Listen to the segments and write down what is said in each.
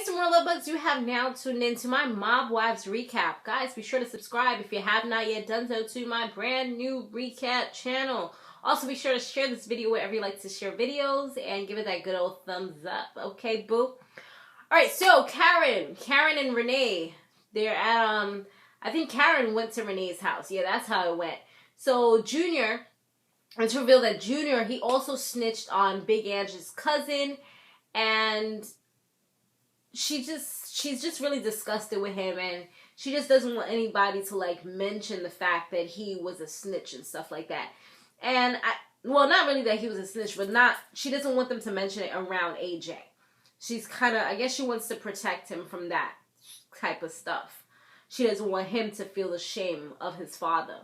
Samore Love Bugs, you have now tuned into my Mobwives recap. Guys, be sure to subscribe if you have not yet done so to my brand new recap channel. Also, be sure to share this video wherever you like to share videos and give it that good old thumbs up. Okay, boo? Alright, so Karen and Renee, they're at, I think Karen went to Renee's house. Yeah, that's how it went. So Junior, it's revealed that Junior, he also snitched on Big Angie's cousin, and she's just really disgusted with him, and she just doesn't want anybody to like mention the fact that he was a snitch and stuff like that. And well, not really that he was a snitch, but she doesn't want them to mention it around AJ. She's kind of, I guess she wants to protect him from that type of stuff. She doesn't want him to feel the shame of his father.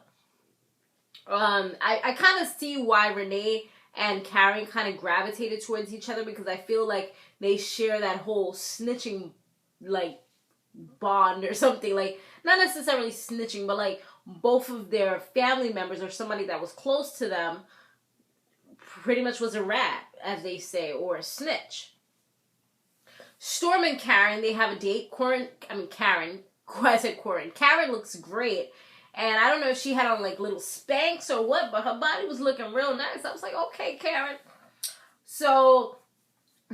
I kind of see why Renee and Karen kind of gravitated towards each other, because I feel like they share that whole snitching, like, bond or something. Like, not necessarily snitching, but, like, both of their family members or somebody that was close to them pretty much was a rat, as they say, or a snitch. Storm and Karen, they have a date. Karen looks great. And I don't know if she had on, like, little Spanx or what, but her body was looking real nice. I was like, okay, Karen. So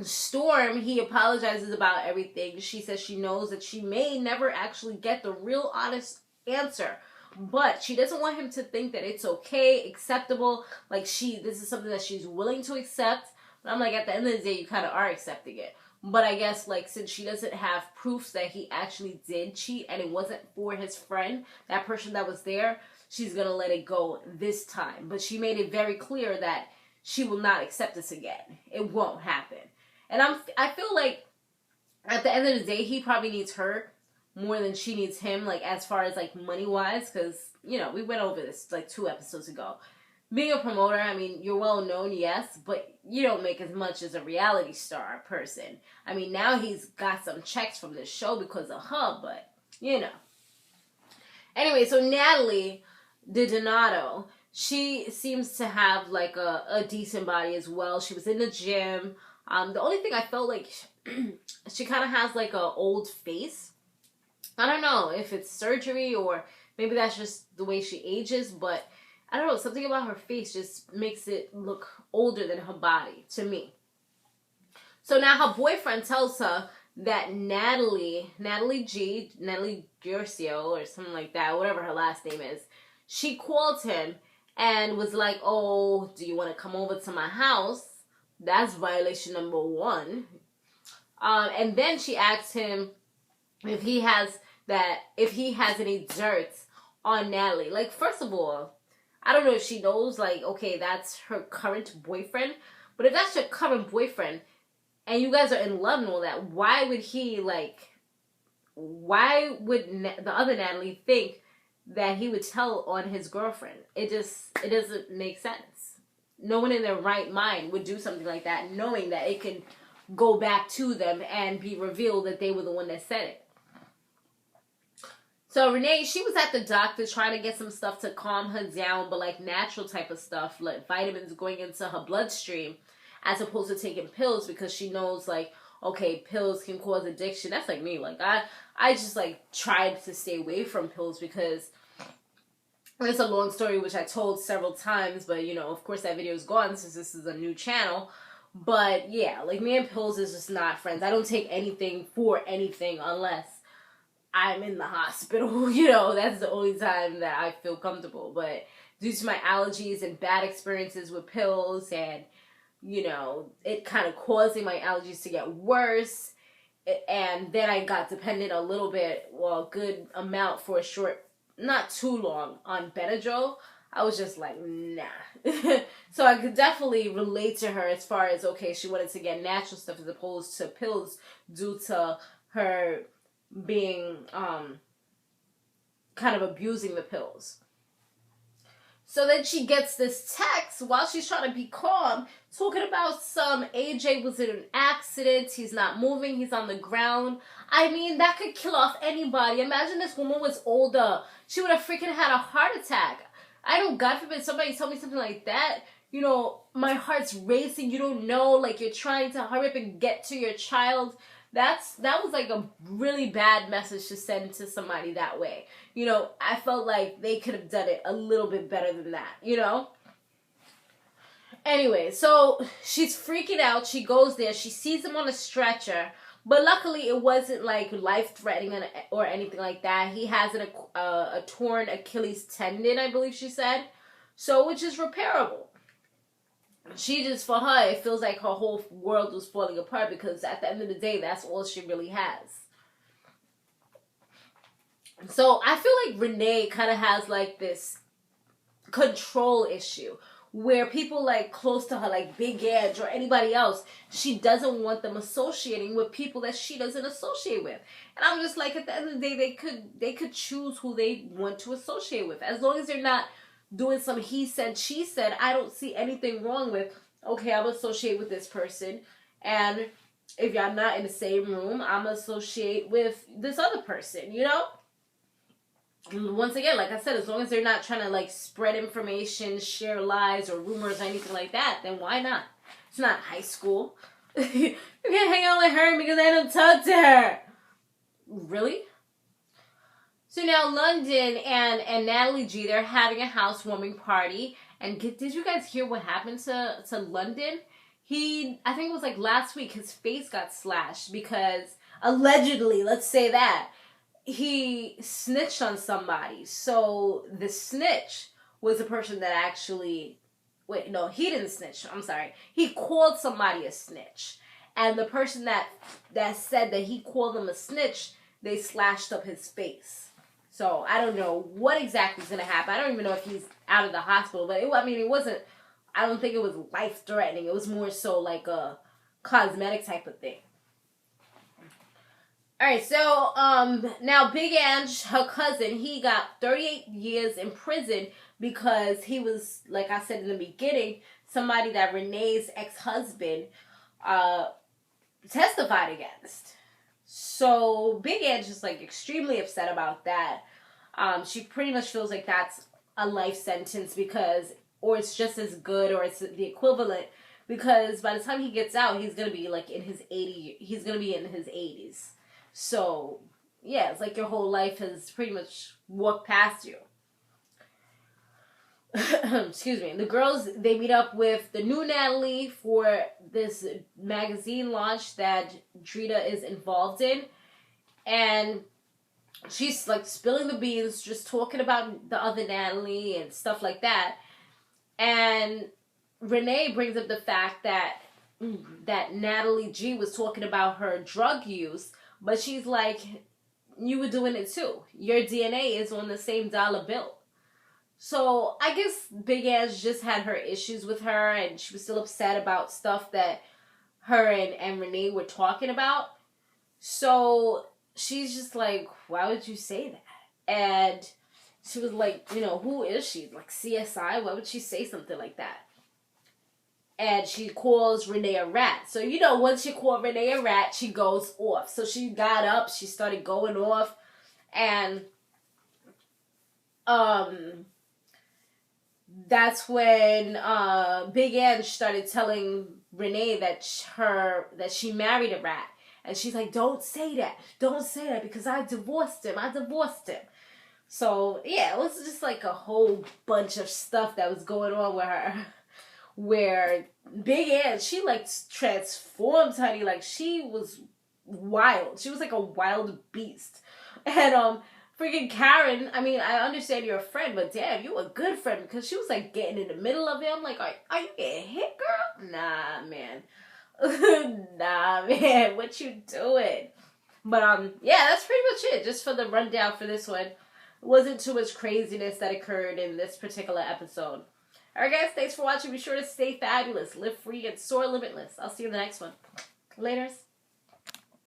Storm, he apologizes about everything. She says she knows that she may never actually get the real honest answer, but she doesn't want him to think that it's okay, acceptable, like this is something that she's willing to accept. But I'm like, at the end of the day, you kind of are accepting it. But I guess, like, since she doesn't have proofs that he actually did cheat and it wasn't for his friend, that person that was there, she's going to let it go this time. But she made it very clear that she will not accept this again. It won't happen. And I feel like at the end of the day, he probably needs her more than she needs him, like, as far as, like, money-wise. Because, you know, we went over this, like, 2 episodes ago. Being a promoter, I mean, you're well known, yes, but you don't make as much as a reality star person. I mean, now he's got some checks from this show because of her, but, you know. Anyway, so Natalie DiDonato, she seems to have, like, a decent body as well. She was in the gym. The only thing I felt like, she kind of has, like, a old face. I don't know if it's surgery or maybe that's just the way she ages, but I don't know, something about her face just makes it look older than her body, to me. So now her boyfriend tells her that Natalie Giorgio, or something like that, whatever her last name is, she called him and was like, oh, do you want to come over to my house? That's violation number 1. And then she asked him if he has any dirt on Natalie. Like, first of all, I don't know if she knows, like, okay, that's her current boyfriend. But if that's your current boyfriend and you guys are in love and all that, why would the other Natalie think that he would tell on his girlfriend? It doesn't make sense. No one in their right mind would do something like that, knowing that it can go back to them and be revealed that they were the one that said it. So Renee, she was at the doctor trying to get some stuff to calm her down, but like natural type of stuff, like vitamins going into her bloodstream, as opposed to taking pills, because she knows, like, okay, pills can cause addiction. That's like me. Like, I just, like, tried to stay away from pills because it's a long story, which I told several times, but, you know, of course that video is gone since this is a new channel. But, yeah, like, me and pills is just not friends. I don't take anything for anything unless I'm in the hospital, you know, that's the only time that I feel comfortable. But due to my allergies and bad experiences with pills and, you know, it kind of causing my allergies to get worse, and then I got dependent a little bit, well, a good amount for a short, not too long, on Benadryl, I was just like, nah. So I could definitely relate to her as far as, okay, she wanted to get natural stuff as opposed to pills due to her being kind of abusing the pills. So then she gets this text while she's trying to be calm, talking about some AJ was in an accident, he's not moving, he's on the ground. I mean, that could kill off anybody. Imagine this woman was older. She would have freaking had a heart attack. I don't, God forbid, somebody tell me something like that. You know, my heart's racing, you don't know, like, you're trying to hurry up and get to your child. that was like a really bad message to send to somebody that way. You know, I felt like they could have done it a little bit better than that, you know? Anyway, so she's freaking out. She goes there. She sees him on a stretcher. But luckily, it wasn't like life-threatening or anything like that. He has a torn Achilles tendon, I believe she said. So, which is repairable. She just, for her, it feels like her whole world was falling apart because at the end of the day, that's all she really has. So, I feel like Renee kind of has like this control issue where people like close to her, like Big Edge or anybody else, she doesn't want them associating with people that she doesn't associate with. And I'm just like, at the end of the day, they could choose who they want to associate with. As long as they're not doing some he said, she said, I don't see anything wrong with, okay, I'm associate with this person. And if y'all not in the same room, I'm associate with this other person, you know? Once again, like I said, as long as they're not trying to like spread information, share lies or rumors or anything like that, then why not? It's not high school. You can't hang out with her because I don't talk to her. Really? So now London and Natalie G, they're having a housewarming party. And did you guys hear what happened to London? I think it was like last week, his face got slashed because allegedly, let's say that, he snitched on somebody. So the snitch was the person that actually... Wait, no, he didn't snitch. I'm sorry. He called somebody a snitch. And the person that said that he called them a snitch, they slashed up his face. So I don't know what exactly is going to happen. I don't even know if he's out of the hospital. But it wasn't... I don't think it was life-threatening. It was more so like a cosmetic type of thing. Alright, so, now Big Ange, her cousin, he got 38 years in prison because he was, like I said in the beginning, somebody that Renee's ex-husband, testified against. So, Big Ange is, like, extremely upset about that. She pretty much feels like that's a life sentence or it's just as good, or it's the equivalent, because by the time he gets out, he's gonna be, like, he's gonna be in his 80s. So, yeah, it's like your whole life has pretty much walked past you. Excuse me. The girls, they meet up with the new Natalie for this magazine launch that Drita is involved in. And she's, like, spilling the beans, just talking about the other Natalie and stuff like that. And Renee brings up the fact that Natalie G was talking about her drug use. But she's like, you were doing it too. Your DNA is on the same dollar bill. So I guess Big Ass just had her issues with her, and she was still upset about stuff that her and Renee were talking about. So she's just like, why would you say that? And she was like, who is she? Like CSI? Why would she say something like that? And she calls Renee a rat. So, once she called Renee a rat, she goes off. So she got up, she started going off, and that's when Big Ange started telling Renee that she married a rat. And she's like, don't say that because I divorced him. So, yeah, it was just like a whole bunch of stuff that was going on with her. Where Big Ange, she like transformed, honey. Like she was wild. She was like a wild beast. And freaking Karen, I mean, I understand you're a friend, but damn, you a good friend, because she was like getting in the middle of it. I'm like, are you getting hit, girl? Nah, man. Nah, man. What you doing? But yeah, that's pretty much it. Just for the rundown for this one. It wasn't too much craziness that occurred in this particular episode. Alright guys, thanks for watching. Be sure to stay fabulous, live free, and soar limitless. I'll see you in the next one. Laters.